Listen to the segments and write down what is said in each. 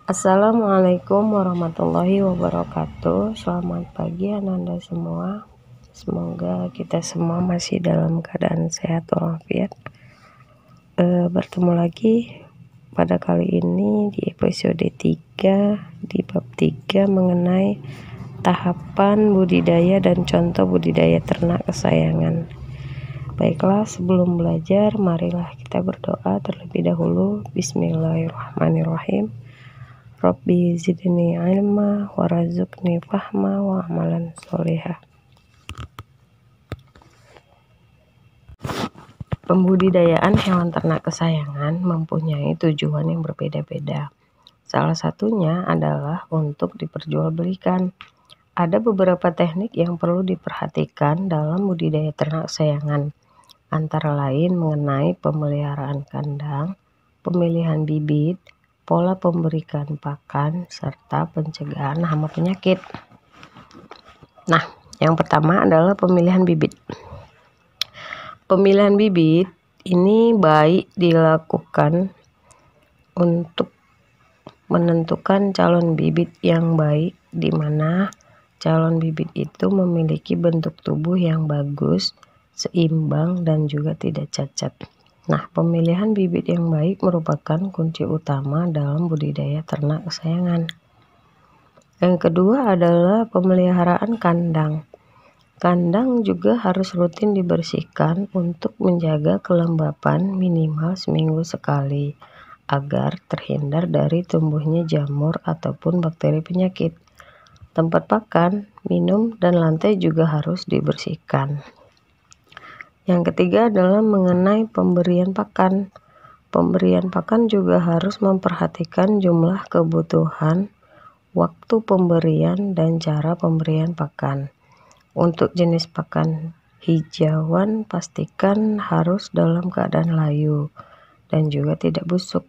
Assalamualaikum warahmatullahi wabarakatuh. Selamat pagi Ananda semua. Semoga kita semua masih dalam keadaan sehat walafiat. Bertemu lagi pada kali ini di episode 3 di bab 3 mengenai tahapan budidaya dan contoh budidaya ternak kesayangan. Baiklah, sebelum belajar marilah kita berdoa terlebih dahulu. Bismillahirrahmanirrahim. Rabbi zidni ilma warazukni fahma wa amalan sholihah. Pembudidayaan hewan ternak kesayangan mempunyai tujuan yang berbeda-beda. Salah satunya adalah untuk diperjualbelikan. Ada beberapa teknik yang perlu diperhatikan dalam budidaya ternak kesayangan, antara lain mengenai pemeliharaan kandang, pemilihan bibit, pola pemberikan pakan, serta pencegahan hama penyakit. Nah, yang pertama adalah pemilihan bibit. Pemilihan bibit ini baik dilakukan untuk menentukan calon bibit yang baik, di mana calon bibit itu memiliki bentuk tubuh yang bagus, seimbang, dan juga tidak cacat. Nah, pemilihan bibit yang baik merupakan kunci utama dalam budidaya ternak kesayangan. Yang kedua adalah pemeliharaan kandang. Kandang juga harus rutin dibersihkan untuk menjaga kelembapan minimal seminggu sekali, agar terhindar dari tumbuhnya jamur ataupun bakteri penyakit. Tempat pakan, minum, dan lantai juga harus dibersihkan. Yang ketiga adalah mengenai pemberian pakan. Pemberian pakan juga harus memperhatikan jumlah kebutuhan, waktu pemberian, dan cara pemberian pakan. Untuk jenis pakan hijauan, pastikan harus dalam keadaan layu dan juga tidak busuk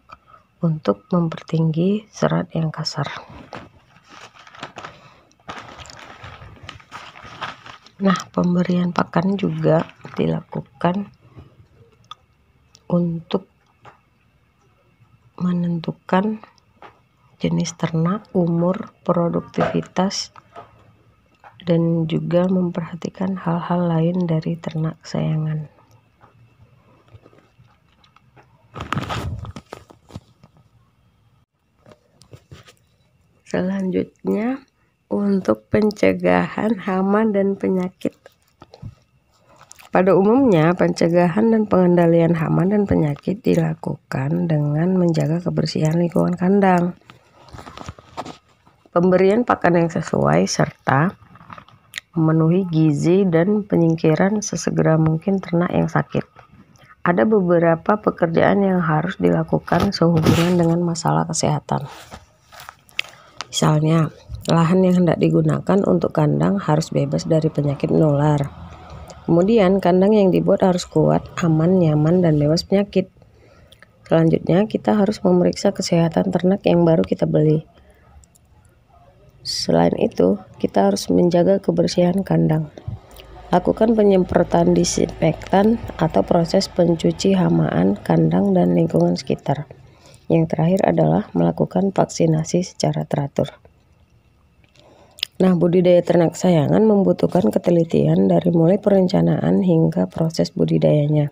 untuk mempertinggi serat yang kasar. Nah, pemberian pakan juga dilakukan untuk menentukan jenis ternak, umur, produktivitas, dan juga memperhatikan hal-hal lain dari ternak kesayangan. Selanjutnya, untuk pencegahan hama dan penyakit. Pada umumnya, pencegahan dan pengendalian hama dan penyakit dilakukan dengan menjaga kebersihan lingkungan kandang, pemberian pakan yang sesuai, serta memenuhi gizi dan penyingkiran sesegera mungkin ternak yang sakit. Ada beberapa pekerjaan yang harus dilakukan sehubungan dengan masalah kesehatan. Misalnya, lahan yang hendak digunakan untuk kandang harus bebas dari penyakit menular. Kemudian, kandang yang dibuat harus kuat, aman, nyaman, dan bebas penyakit. Selanjutnya, kita harus memeriksa kesehatan ternak yang baru kita beli. Selain itu, kita harus menjaga kebersihan kandang. Lakukan penyemprotan disinfektan atau proses pencuci hamaan kandang dan lingkungan sekitar. Yang terakhir adalah melakukan vaksinasi secara teratur. Nah, budidaya ternak kesayangan membutuhkan ketelitian dari mulai perencanaan hingga proses budidayanya.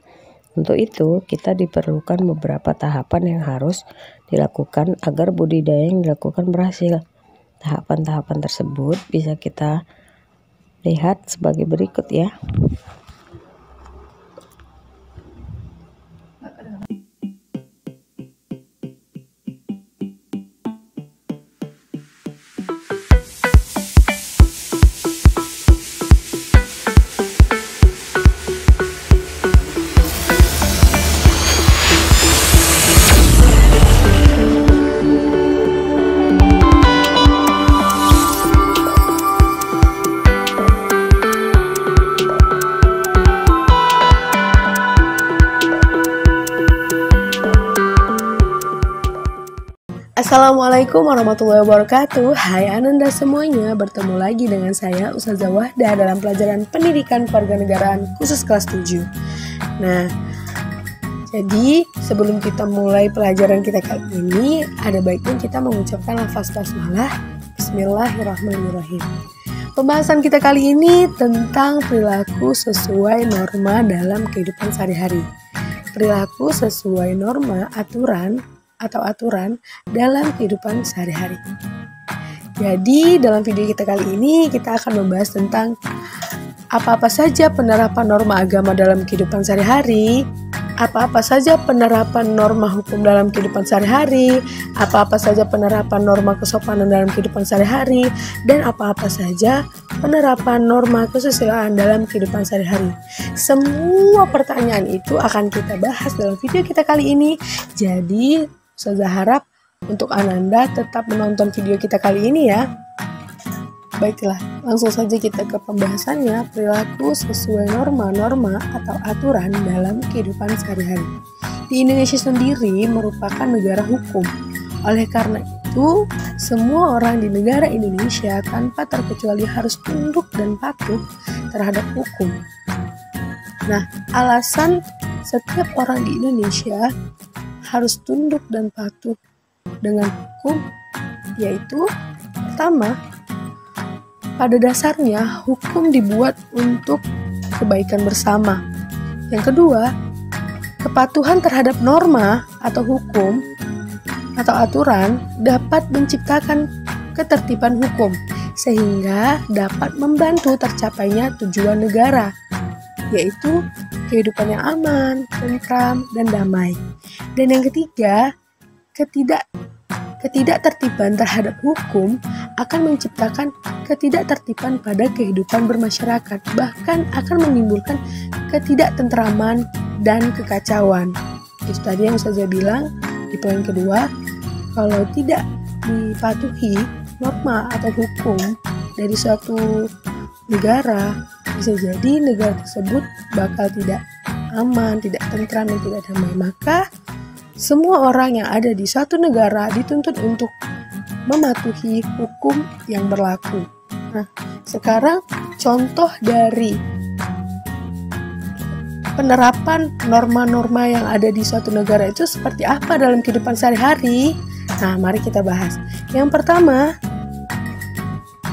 Untuk itu, kita diperlukan beberapa tahapan yang harus dilakukan agar budidaya yang dilakukan berhasil. Tahapan-tahapan tersebut bisa kita lihat sebagai berikut ya. Assalamualaikum warahmatullahi wabarakatuh. Hai Ananda semuanya, bertemu lagi dengan saya Ustazah Wahdah dalam pelajaran pendidikan kewarganegaraan khusus kelas 7. Nah, Jadi sebelum kita mulai pelajaran kita kali ini, ada baiknya kita mengucapkan lafaz basmalah. Bismillahirrahmanirrahim. Pembahasan kita kali ini tentang perilaku sesuai norma dalam kehidupan sehari-hari. Perilaku sesuai norma, aturan dalam kehidupan sehari-hari. Jadi dalam video kita kali ini kita akan membahas tentang apa-apa saja penerapan norma agama dalam kehidupan sehari-hari, apa-apa saja penerapan norma hukum dalam kehidupan sehari-hari, apa-apa saja penerapan norma kesopanan dalam kehidupan sehari-hari, dan apa-apa saja penerapan norma kesusilaan dalam kehidupan sehari-hari. Semua pertanyaan itu akan kita bahas dalam video kita kali ini. Jadi, saya harap untuk Ananda tetap menonton video kita kali ini ya. Baiklah, langsung saja kita ke pembahasannya. Perilaku sesuai norma-norma atau aturan dalam kehidupan sehari-hari. Di Indonesia sendiri merupakan negara hukum. Oleh karena itu, semua orang di negara Indonesia tanpa terkecuali harus tunduk dan patuh terhadap hukum. Nah, alasan setiap orang di Indonesia harus tunduk dan patuh dengan hukum yaitu, pertama, pada dasarnya hukum dibuat untuk kebaikan bersama. Yang kedua, kepatuhan terhadap norma atau hukum atau aturan dapat menciptakan ketertiban hukum sehingga dapat membantu tercapainya tujuan negara, yaitu kehidupan yang aman, tentram, dan damai. Dan yang ketiga, ketidaktertiban terhadap hukum akan menciptakan ketidaktertiban pada kehidupan bermasyarakat, bahkan akan menimbulkan ketidaktentraman dan kekacauan. Itu tadi yang saya bilang di poin kedua, kalau tidak dipatuhi norma atau hukum dari suatu negara, bisa jadi negara tersebut bakal tidak aman, tidak tentram, dan tidak damai. Maka semua orang yang ada di suatu negara dituntut untuk mematuhi hukum yang berlaku. Nah, sekarang contoh dari penerapan norma-norma yang ada di suatu negara itu seperti apa dalam kehidupan sehari-hari? Nah, mari kita bahas. Yang pertama,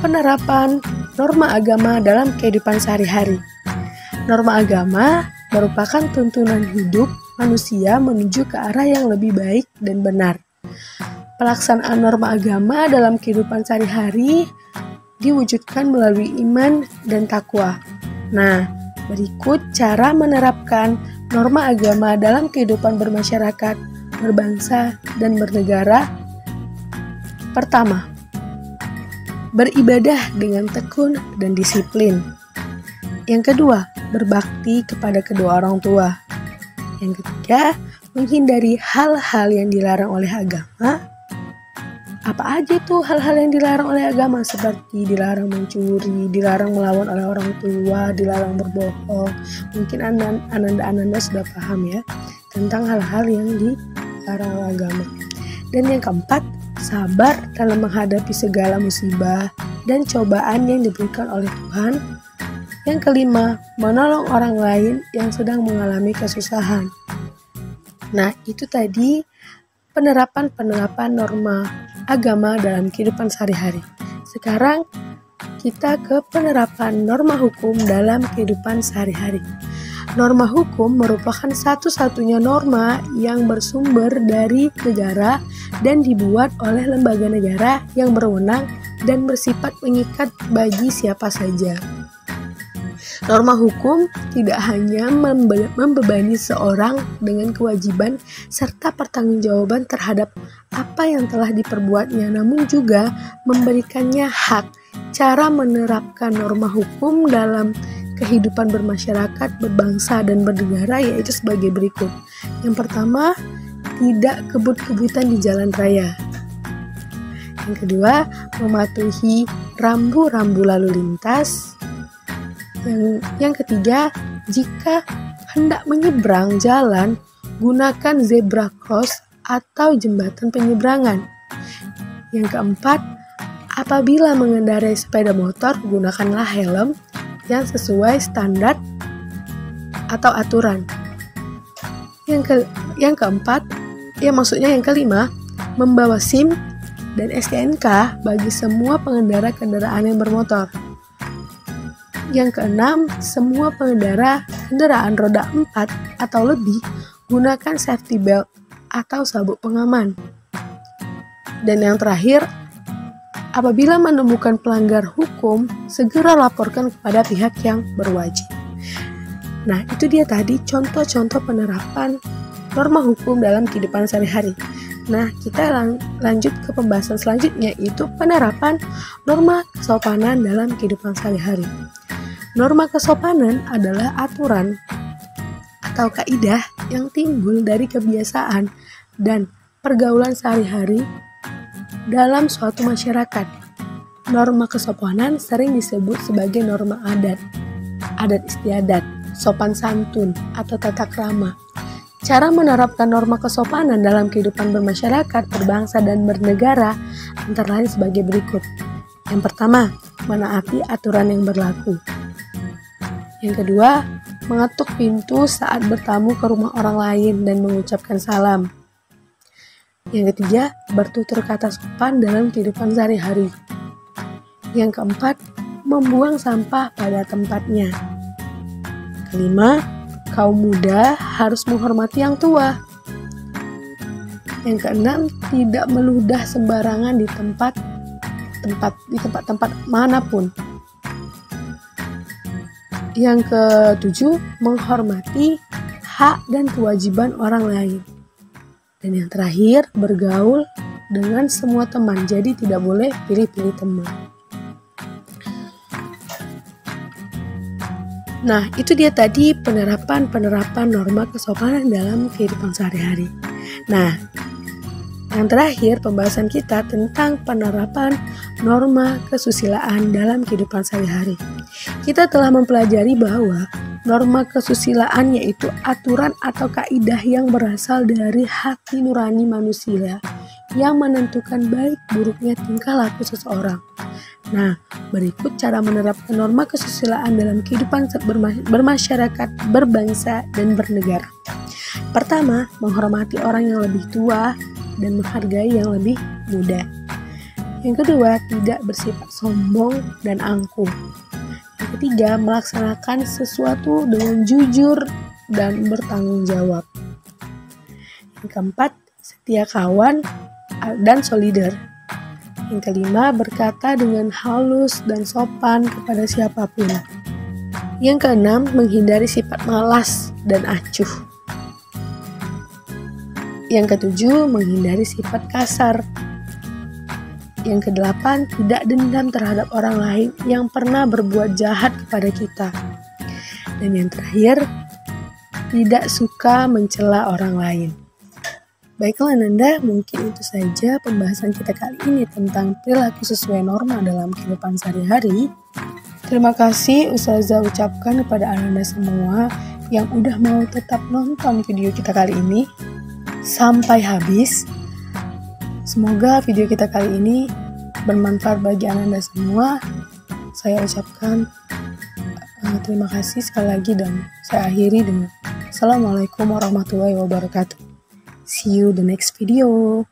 penerapan norma agama dalam kehidupan sehari-hari. Norma agama merupakan tuntunan hidup manusia menuju ke arah yang lebih baik dan benar. Pelaksanaan norma agama dalam kehidupan sehari-hari diwujudkan melalui iman dan takwa. Nah, berikut cara menerapkan norma agama dalam kehidupan bermasyarakat, berbangsa, dan bernegara. Pertama, beribadah dengan tekun dan disiplin. Yang kedua, berbakti kepada kedua orang tua. Yang ketiga, menghindari hal-hal yang dilarang oleh agama. Apa aja tuh hal-hal yang dilarang oleh agama? Seperti dilarang mencuri, dilarang melawan oleh orang tua, dilarang berbohong. Mungkin Ananda sudah paham ya tentang hal-hal yang dilarang oleh agama. Dan yang keempat, sabar dalam menghadapi segala musibah dan cobaan yang diberikan oleh Tuhan. Yang kelima, menolong orang lain yang sedang mengalami kesusahan. Nah, itu tadi penerapan norma agama dalam kehidupan sehari-hari. Sekarang kita ke penerapan norma hukum dalam kehidupan sehari-hari. Norma hukum merupakan satu-satunya norma yang bersumber dari negara dan dibuat oleh lembaga negara yang berwenang dan bersifat mengikat bagi siapa saja. Norma hukum tidak hanya membebani seorang dengan kewajiban serta pertanggungjawaban terhadap apa yang telah diperbuatnya, namun juga memberikannya hak. Cara menerapkan norma hukum dalam kehidupan bermasyarakat, berbangsa, dan bernegara yaitu sebagai berikut. Yang pertama, tidak kebut-kebutan di jalan raya. Yang kedua, mematuhi rambu-rambu lalu lintas. Yang ketiga, jika hendak menyeberang jalan, gunakan zebra cross atau jembatan penyeberangan. Yang keempat, apabila mengendarai sepeda motor, gunakanlah helm yang sesuai standar atau aturan. Yang keempat, maksudnya yang kelima, membawa SIM dan STNK bagi semua pengendara kendaraan yang bermotor. Yang keenam, semua pengendara kendaraan roda 4 atau lebih gunakan safety belt atau sabuk pengaman. Dan yang terakhir, apabila menemukan pelanggar hukum, segera laporkan kepada pihak yang berwajib. Nah, itu dia tadi contoh-contoh penerapan norma hukum dalam kehidupan sehari-hari. Nah, kita lanjut ke pembahasan selanjutnya, yaitu penerapan norma kesopanan dalam kehidupan sehari-hari. Norma kesopanan adalah aturan atau kaidah yang timbul dari kebiasaan dan pergaulan sehari-hari dalam suatu masyarakat. Norma kesopanan sering disebut sebagai norma adat istiadat, sopan santun, atau tata krama. Cara menerapkan norma kesopanan dalam kehidupan bermasyarakat, berbangsa, dan bernegara antara lain sebagai berikut. Yang pertama, menaati aturan yang berlaku. Yang kedua, mengetuk pintu saat bertamu ke rumah orang lain dan mengucapkan salam. Yang ketiga, bertutur kata sopan dalam kehidupan sehari-hari. Yang keempat, membuang sampah pada tempatnya. Kelima, kaum muda harus menghormati yang tua. Yang keenam, tidak meludah sembarangan di tempat-tempat manapun. Yang ketujuh, menghormati hak dan kewajiban orang lain. Dan yang terakhir, bergaul dengan semua teman, jadi tidak boleh pilih-pilih teman. Nah, itu dia tadi penerapan norma kesopanan dalam kehidupan sehari-hari. Nah, yang terakhir pembahasan kita tentang penerapan norma kesusilaan dalam kehidupan sehari-hari. Kita telah mempelajari bahwa norma kesusilaan yaitu aturan atau kaidah yang berasal dari hati nurani manusia yang menentukan baik buruknya tingkah laku seseorang. Nah, berikut cara menerapkan norma kesusilaan dalam kehidupan bermasyarakat, berbangsa, dan bernegara. Pertama, menghormati orang yang lebih tua dan menghargai yang lebih muda. Yang kedua, tidak bersifat sombong dan angkuh. Yang ketiga, melaksanakan sesuatu dengan jujur dan bertanggung jawab. Yang keempat, setia kawan dan solider. Yang kelima, berkata dengan halus dan sopan kepada siapapun. Yang keenam, menghindari sifat malas dan acuh. Yang ketujuh, menghindari sifat kasar. Yang kedelapan, tidak dendam terhadap orang lain yang pernah berbuat jahat kepada kita. Dan yang terakhir, tidak suka mencela orang lain. Baiklah Nanda, mungkin itu saja pembahasan kita kali ini tentang perilaku sesuai norma dalam kehidupan sehari-hari. Terima kasih Ustazah ucapkan kepada Ananda semua yang udah mau tetap nonton video kita kali ini sampai habis. Semoga video kita kali ini bermanfaat bagi Ananda semua. Saya ucapkan terima kasih sekali lagi dan saya akhiri dengan Assalamualaikum warahmatullahi wabarakatuh. See you the next video.